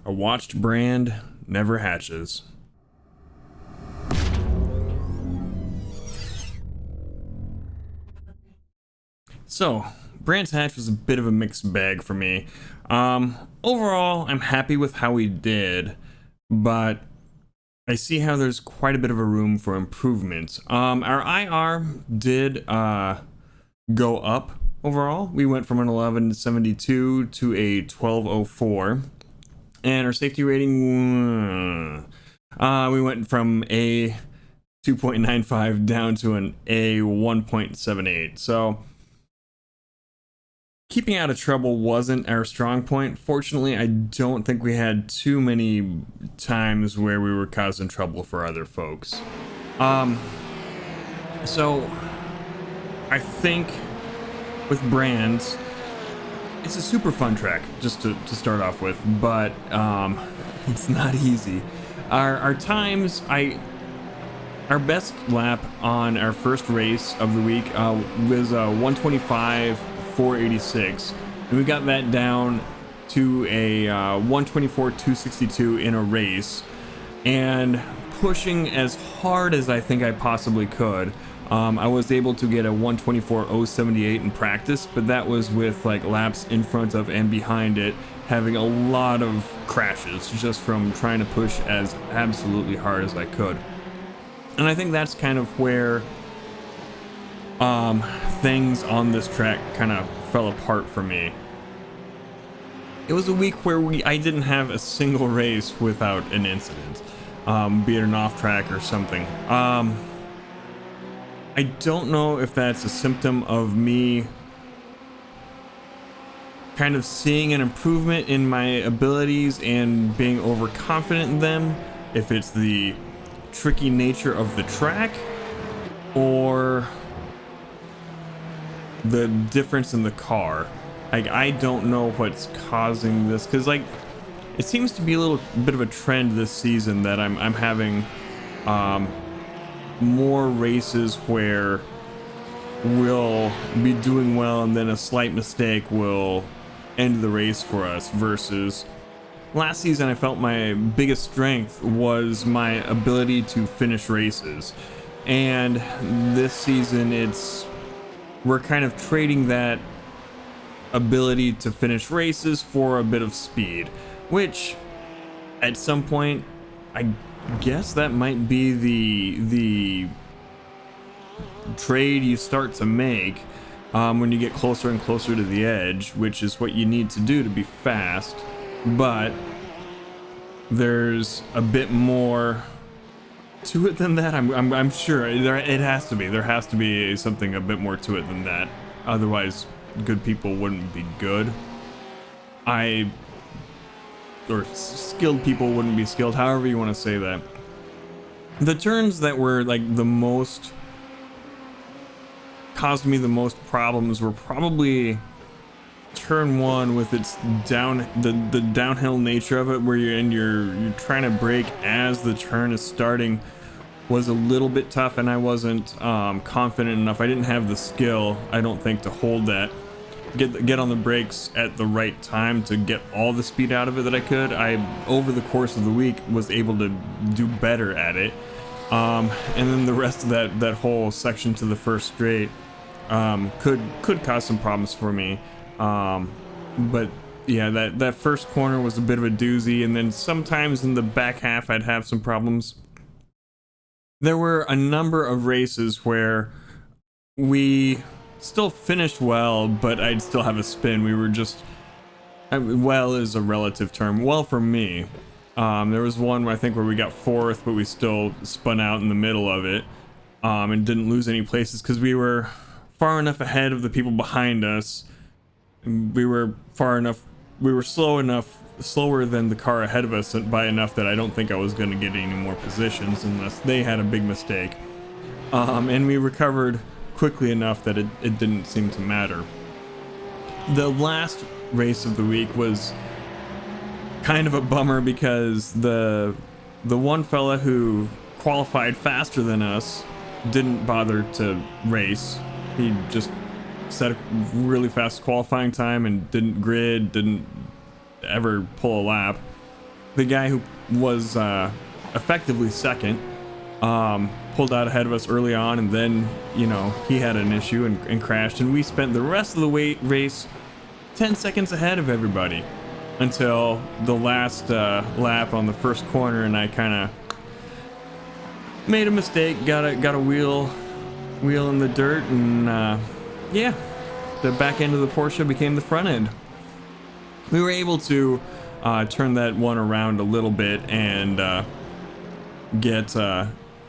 A watched brand never hatches. So, Brands Hatch was a bit of a mixed bag for me. Overall, I'm happy with how we did, but I see how there's quite a bit of a room for improvement. Our IR did go up overall. We went from an 1172 to a 1204, and our safety rating, we went from a 2.95 down to an A 1.78. So keeping out of trouble wasn't our strong point. Fortunately, I don't think we had too many times where we were causing trouble for other folks. So I think with Brands, it's a super fun track just to start off with, but it's not easy. Our times, our best lap on our first race of the week was 125.486, and we got that down to a 124.262 in a race, and pushing as hard as I think I possibly could. I was able to get a 124.078 in practice, but that was with like laps in front of and behind it having a lot of crashes just from trying to push as absolutely hard as I could. And I think that's kind of where things on this track kind of fell apart for me. It was a week where I didn't have a single race without an incident, be it an off track or something. I don't know if that's a symptom of me kind of seeing an improvement in my abilities and being overconfident in them, if it's the tricky nature of the track, or the difference in the car. Like, I don't know what's causing this, because like it seems to be a little bit of a trend this season that I'm having more races where we'll be doing well and then a slight mistake will end the race for us, versus last season I felt my biggest strength was my ability to finish races, and this season we're kind of trading that ability to finish races for a bit of speed, which at some point I guess that might be the trade you start to make when you get closer and closer to the edge, which is what you need to do to be fast. But there's a bit more to it than that. I'm sure it has to be. There has to be something a bit more to it than that. Otherwise, good people wouldn't be good. Or skilled people wouldn't be skilled, however you want to say that. The turns that were like the most caused me the most problems were probably turn one, with its the downhill nature of it, where you're trying to brake as the turn is starting, was a little bit tough, and I wasn't confident enough. I didn't have the skill, I don't think, to hold that, get on the brakes at the right time to get all the speed out of it that I could. I, over the course of the week, was able to do better at it, and then the rest of that whole section to the first straight could cause some problems for me. But yeah, that first corner was a bit of a doozy, and then sometimes in the back half I'd have some problems. There were a number of races where we still finished well, but I'd still have a spin. We were just, well is a relative term. Well, for me, there was one where I think where we got fourth, but we still spun out in the middle of it, and didn't lose any places because we were far enough ahead of the people behind us. We were slower than the car ahead of us by enough that I don't think I was going to get any more positions unless they had a big mistake. And we recovered quickly enough that it didn't seem to matter. The last race of the week was kind of a bummer because the one fella who qualified faster than us didn't bother to race. He just set a really fast qualifying time and didn't grid, didn't ever pull a lap. the guy who was effectively second pulled out ahead of us early on, and then, you know, he had an issue and crashed, and we spent the rest of the race 10 seconds ahead of everybody until the last lap on the first corner, and I kind of made a mistake, got a wheel in the dirt, and yeah, the back end of the Porsche became the front end. We were able to turn that one around a little bit and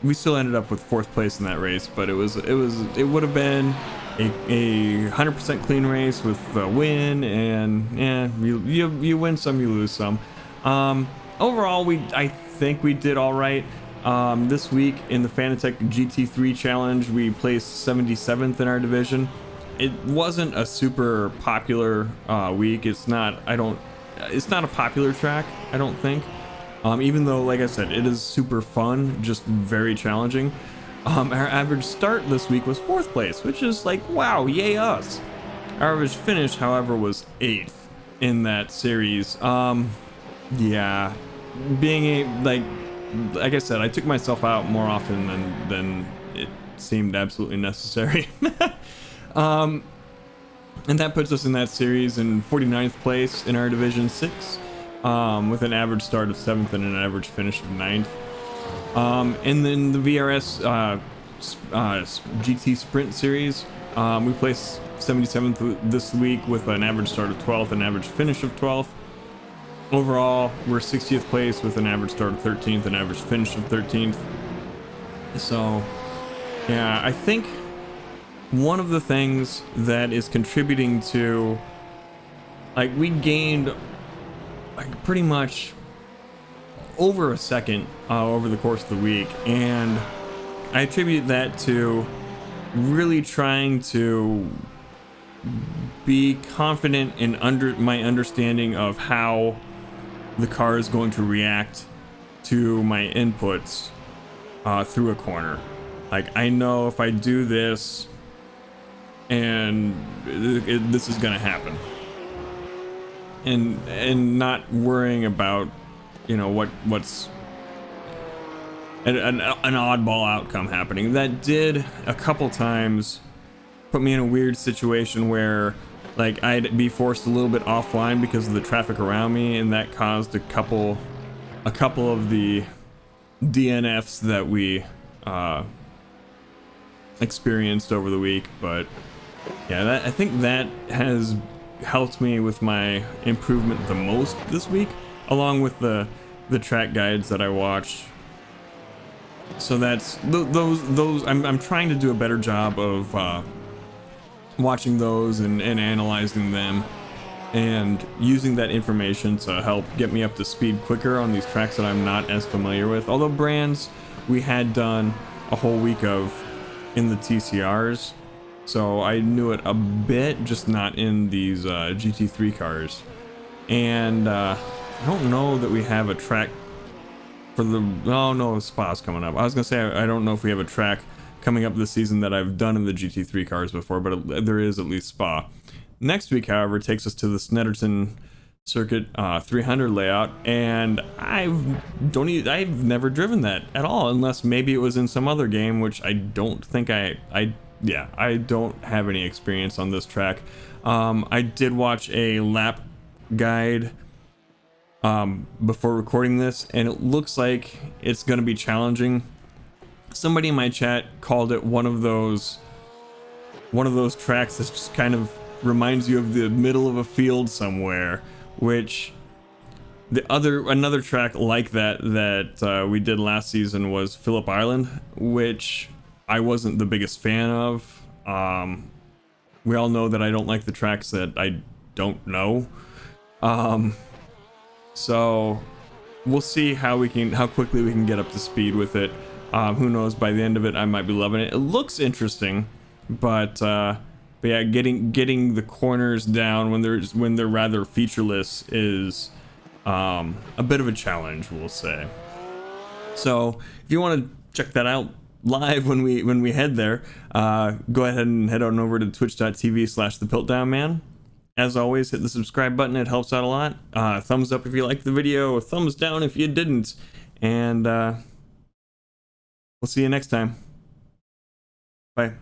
we still ended up with 4th place in that race, but it would have been a 100% clean race with a win, and yeah, you win some, you lose some. Overall, I think we did all right. This week in the Fanatec GT3 challenge, we placed 77th in our division. It wasn't a super popular week. It's not a popular track, I don't think. Even though, like I said, it is super fun, just very challenging. Our average start this week was 4th place, which is like, wow, yay us. Our average finish, however, was 8th in that series. Yeah, being like I said, I took myself out more often than it seemed absolutely necessary. And that puts us in that series in 49th place in our Division 6, with an average start of 7th and an average finish of 9th. And then the VRS GT Sprint Series, we placed 77th this week with an average start of 12th and average finish of 12th. Overall, we're 60th place with an average start of 13th and average finish of 13th. So, yeah, I think one of the things that is contributing to, like, we gained like pretty much over a second over the course of the week, and I attribute that to really trying to be confident in my understanding of how the car is going to react to my inputs through a corner. Like, I know if I do this, and this is gonna happen, and not worrying about, you know, what's an oddball outcome happening. That did a couple times put me in a weird situation where, like, I'd be forced a little bit offline because of the traffic around me, and that caused a couple of the DNFs that we experienced over the week. But yeah, I think that has helped me with my improvement the most this week, along with the track guides that I watched. So that's those. I'm trying to do a better job of watching those and analyzing them, and using that information to help get me up to speed quicker on these tracks that I'm not as familiar with. Although brands we had done a whole week of in the TCRs, so I knew it a bit, just not in these GT3 cars. And I don't know that we have a track for the, oh no, Spa's coming up. I was gonna say I don't know if we have a track coming up this season that I've done in the GT3 cars before, but there is at least Spa. Next week, however, takes us to the Snetterton Circuit 300 layout, and I've never driven that at all, unless maybe it was in some other game, which I don't think I don't have any experience on this track. I did watch a lap guide before recording this, and it looks like it's going to be challenging. Somebody in my chat called it one of those tracks that just kind of reminds you of the middle of a field somewhere, which another track like that we did last season was Phillip Island, which I wasn't the biggest fan of. We all know that I don't like the tracks that I don't know. So we'll see how quickly we can get up to speed with it. Who knows, by the end of it I might be loving it. It looks interesting, but yeah, getting the corners down when they're rather featureless is a bit of a challenge, we'll say. So if you want to check that out live when we head there, go ahead and head on over to twitch.tv/thepiltdownman, As always, hit the subscribe button. It helps out a lot. Thumbs up if you liked the video, thumbs down if you didn't. And we'll see you next time. Bye.